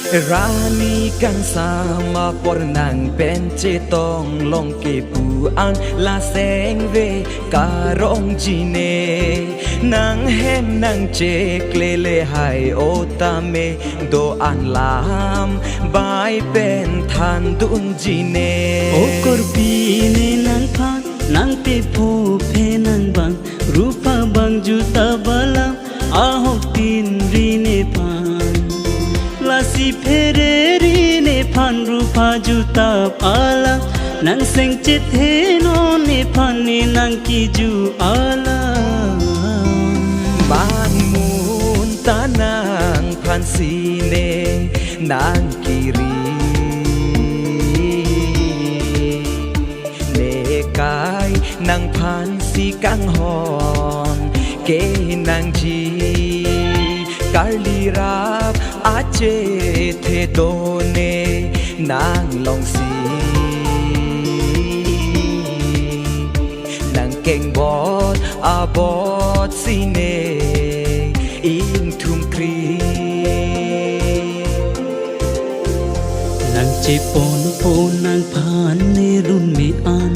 Rani kang sama por nang penche tong long ke puang la seng ve karong jine nang hem nang che klele hai otame do an lam bai pen than dun jine o korpi ne nang phan nang pe pho phe nang bang rupa bang juta balam ahok tin ri ne phan lasi phere ri ne phan rupa juta ala nang seng chit he no ne phan ni nang ki ju ala man mun tanang phan si ne nang kiri kai nang phan si kang hon ke nang ji karli rap ache the do ne nang long si nang keng bot a bot si ne in thum kri nang che pon pon nang phan ne run mi an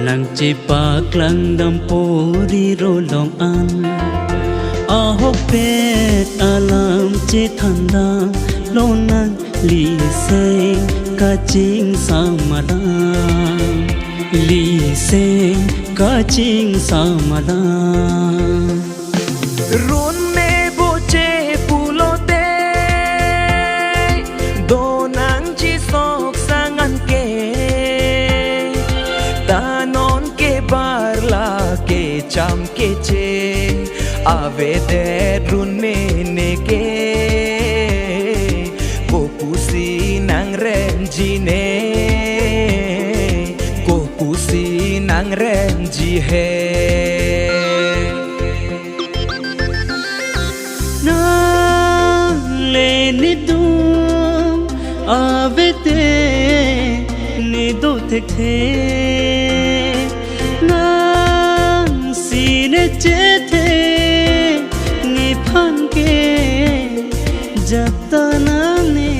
nang che pa klang dam po ri ro long an a hok pet alam che thanda lo nang li se ka ching sa ma da li se ka ching sa ma da run me bo che pulo te do nang chi sok sang an ke tanon ke bar la ke cham ke che ave de run me ne ke ko pusi nang ren ji ne ko pusi nang ren ji he nang le ni du ave te ni do the the nang si ne che the ni phan ke jatana ne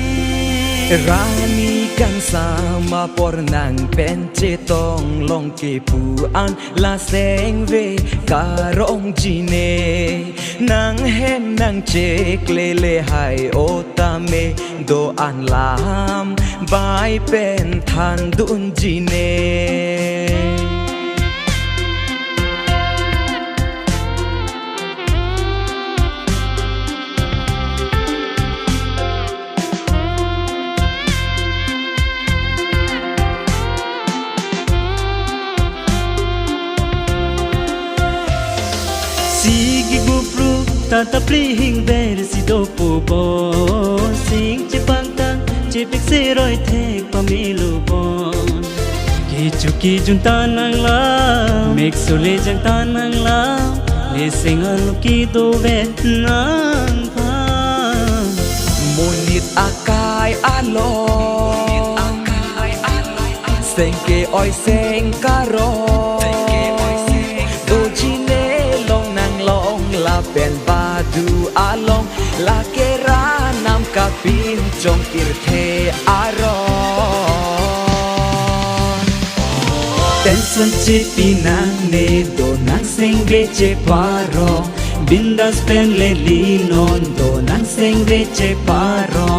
Rani kang sama por nang penche tong long ke puan la seng ve karong jine nang hem nang che klele hai otame do an lam bai pen than dun jine Sigi gupru tata plihing ver si do po bo sing che pang tang che pek se roi thek pa mi lu bon ki chuki jun ta nang la mek so le jang ta nang la le sing al ki do ve nang pa monit akai along seng ke oi seng karo la pen badu along la kera nam kapin chong irthe aron tension che pinang ne do nang seng ve che paro bindas pen le linon do nang seng ve che paro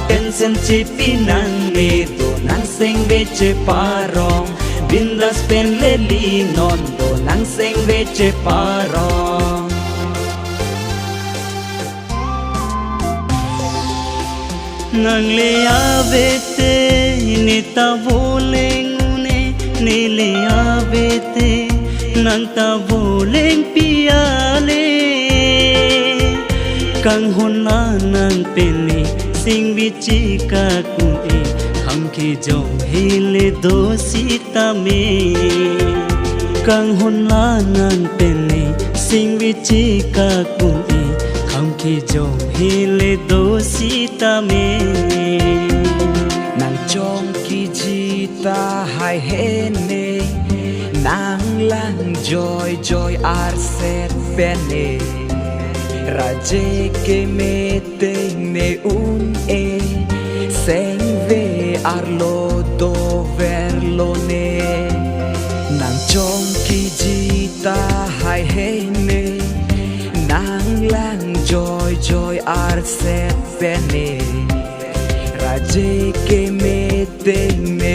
tension che pinang ne do nang seng ve che paro bindas pen le linon do nang seng ve che paro nang le ave te ni ta voleng ne ni le ave te nang ta voleng piale kang hon la nang pe ni sing vi chi ka ku e kham ki jo hele do sita me kang hon la nang pe ni sing vi chi ka ku e kham ki jo hele do sita me nang chong ki jita hai hene nang lang joy joy arset bene raje ke me te ne un e se pene raje ke me te me